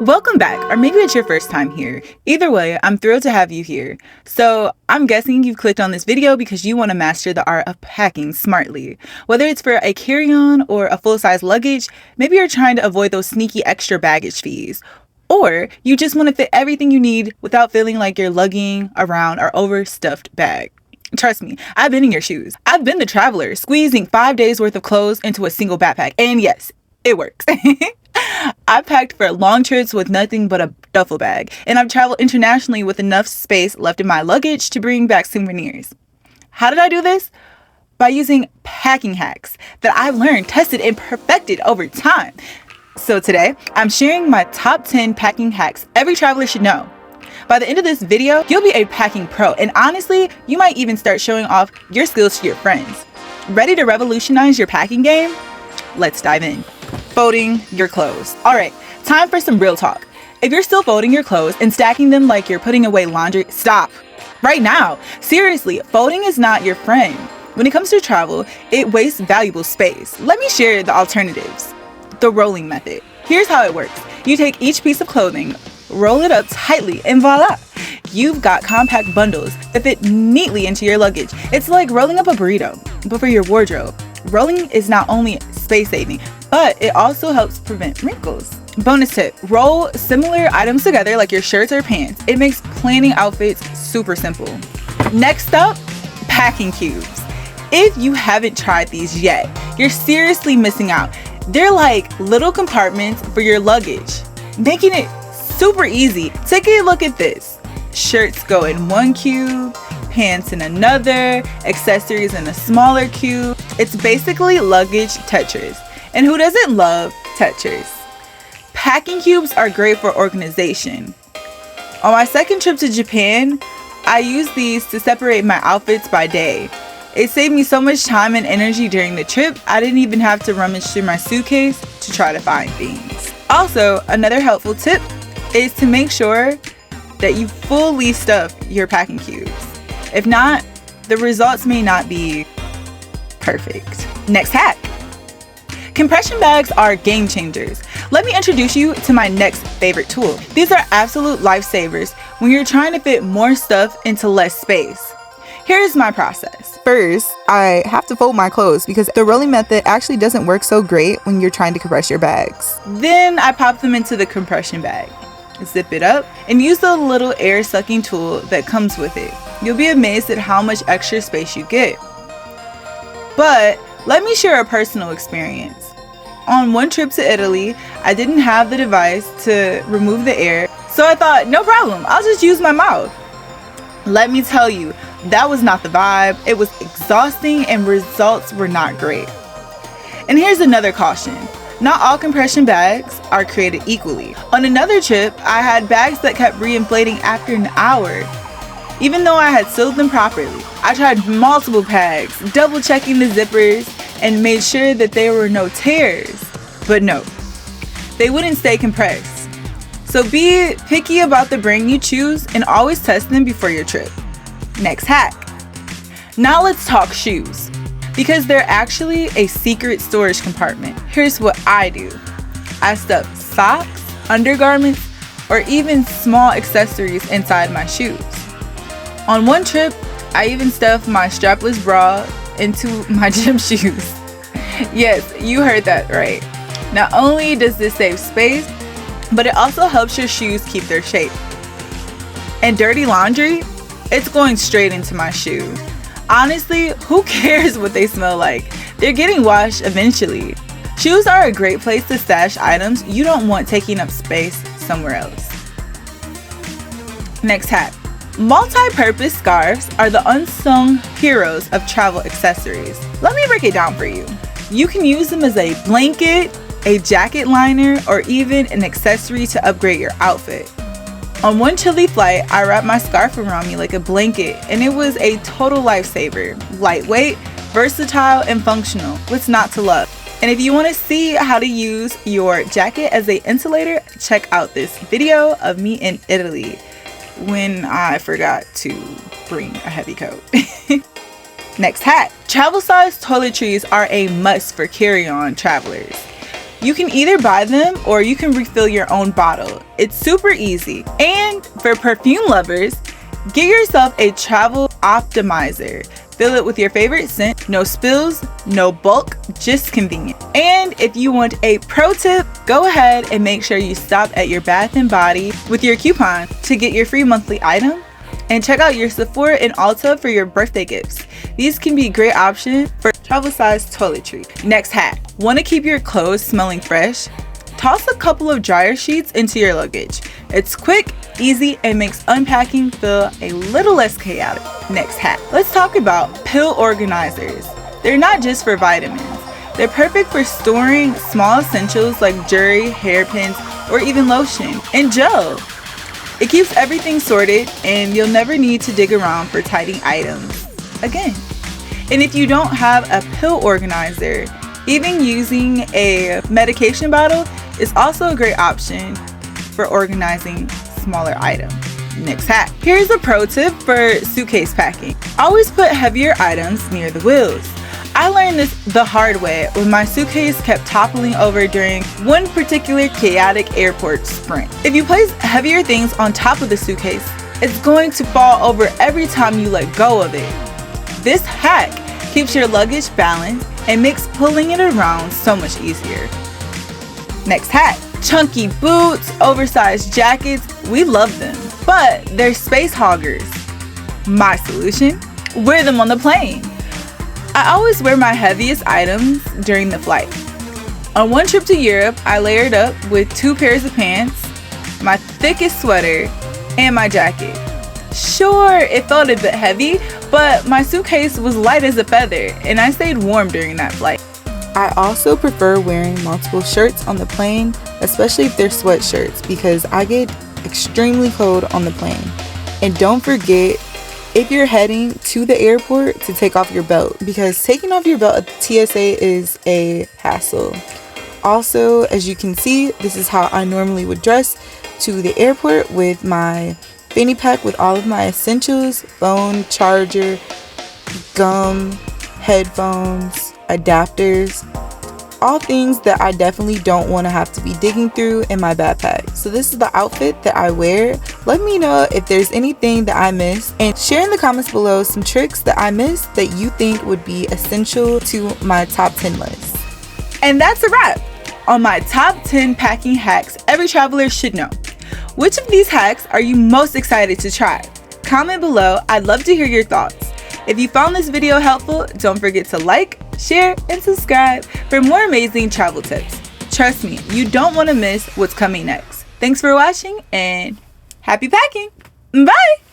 Welcome back, or maybe it's your first time here. Either way, I'm thrilled to have you here. So, I'm guessing you've clicked on this video because you want to master the art of packing smartly. Whether it's for a carry-on or a full-size luggage, maybe you're trying to avoid those sneaky extra baggage fees. Or you just want to fit everything you need without feeling like you're lugging around an overstuffed bag. Trust me, I've been in your shoes. I've been the traveler, squeezing 5 days worth of clothes into a single backpack. And yes, it works. I packed for long trips with nothing but a duffel bag, and I've traveled internationally with enough space left in my luggage to bring back souvenirs. How did I do this? By using packing hacks that I've learned, tested, and perfected over time. So today, I'm sharing my top 10 packing hacks every traveler should know. By the end of this video, you'll be a packing pro, and honestly, you might even start showing off your skills to your friends. Ready to revolutionize your packing game? Let's dive in. Folding your clothes. Alright, time for some real talk. If you're still folding your clothes and stacking them like you're putting away laundry, stop. Right now. Seriously, folding is not your friend. When it comes to travel, it wastes valuable space. Let me share the alternatives. The rolling method. Here's how it works. You take each piece of clothing, roll it up tightly, and voila! You've got compact bundles that fit neatly into your luggage. It's like rolling up a burrito, but for your wardrobe. Rolling is not only space saving, but it also helps prevent wrinkles. Bonus tip, roll similar items together like your shirts or pants. It makes planning outfits super simple. Next up, packing cubes. If you haven't tried these yet, you're seriously missing out. They're like little compartments for your luggage, making it super easy. Take a look at this. Shirts go in one cube, pants in another, accessories in a smaller cube. It's basically luggage Tetris. And who doesn't love Tetris? Packing cubes are great for organization. On my second trip to Japan, I used these to separate my outfits by day. It saved me so much time and energy during the trip, I didn't even have to rummage through my suitcase to try to find things. Also, another helpful tip is to make sure that you fully stuff your packing cubes. If not, the results may not be perfect. Next hack. Compression bags are game changers. Let me introduce you to my next favorite tool. These are absolute lifesavers when you're trying to fit more stuff into less space. Here's my process. First, I have to fold my clothes because the rolling method actually doesn't work so great when you're trying to compress your bags. Then I pop them into the compression bag, zip it up, and use the little air sucking tool that comes with it. You'll be amazed at how much extra space you get. But let me share a personal experience. On one trip to Italy, I didn't have the device to remove the air, so I thought, no problem, I'll just use my mouth. Let me tell you, that was not the vibe. It was exhausting and results were not great. And here's another caution. Not all compression bags are created equally. On another trip, I had bags that kept reinflating after an hour. Even though I had sealed them properly, I tried multiple bags, double checking the zippers, and made sure that there were no tears. But no, they wouldn't stay compressed. So be picky about the brand you choose and always test them before your trip. Next hack. Now let's talk shoes, because they're actually a secret storage compartment. Here's what I do. I stuff socks, undergarments, or even small accessories inside my shoes. On one trip, I even stuffed my strapless bra into my gym shoes. Yes, you heard that right. Not only does this save space, but it also helps your shoes keep their shape. And dirty laundry, it's going straight into my shoe. Honestly, who cares what they smell like? They're getting washed eventually. Shoes are a great place to stash items you don't want taking up space somewhere else. Next hack. Multi-purpose scarves are the unsung heroes of travel accessories. Let me break it down for you. You can use them as a blanket, a jacket liner, or even an accessory to upgrade your outfit. On one chilly flight, I wrapped my scarf around me like a blanket, and it was a total lifesaver. Lightweight, versatile, and functional. What's not to love? And if you want to see how to use your jacket as an insulator, check out this video of me in Italy when I forgot to bring a heavy coat. Next hack. Travel size toiletries are a must for carry-on travelers. You can either buy them or you can refill your own bottle. It's super easy. And for perfume lovers, get yourself a travel optimizer. Fill it with your favorite scent. No spills, no bulk, just convenient. And if you want a pro tip, go ahead and make sure you stop at your Bath & Body with your coupon to get your free monthly item. And check out your Sephora and Ulta for your birthday gifts. These can be a great option for travel-sized toiletries. Next hack. Want to keep your clothes smelling fresh? Toss a couple of dryer sheets into your luggage. It's quick, easy, and makes unpacking feel a little less chaotic. Next hack. Let's talk about pill organizers. They're not just for vitamins. They're perfect for storing small essentials like jewelry, hairpins, or even lotion and gel. It keeps everything sorted and you'll never need to dig around for tidy items again. And if you don't have a pill organizer, even using a medication bottle is also a great option for organizing smaller items. Next hack. Here's a pro tip for suitcase packing. Always put heavier items near the wheels. I learned this the hard way when my suitcase kept toppling over during one particular chaotic airport sprint. If you place heavier things on top of the suitcase, it's going to fall over every time you let go of it. This hack keeps your luggage balanced and makes pulling it around so much easier. Next hack. Chunky boots, oversized jackets, we love them, but they're space hoggers. My solution? Wear them on the plane. I always wear my heaviest items during the flight. On one trip to Europe, I layered up with 2 pairs of pants, my thickest sweater, and my jacket. Sure, it felt a bit heavy, but my suitcase was light as a feather, and I stayed warm during that flight. I also prefer wearing multiple shirts on the plane, especially if they're sweatshirts, because I get extremely cold on the plane. And don't forget, if you're heading to the airport, to take off your belt, because taking off your belt at the TSA is a hassle. Also, as you can see, this is how I normally would dress to the airport, with my fanny pack with all of my essentials: phone, charger, gum, headphones, adapters, all things that I definitely don't want to have to be digging through in my backpack. So this is the outfit that I wear. Let me know if there's anything that I missed, and share in the comments below some tricks that I missed that you think would be essential to my top 10 list. And that's a wrap on my top 10 packing hacks every traveler should know. Which of these hacks are you most excited to try? Comment below, I'd love to hear your thoughts. If you found this video helpful, don't forget to like, share, and subscribe for more amazing travel tips. Trust me, you don't want to miss what's coming next. Thanks for watching and happy packing! Bye!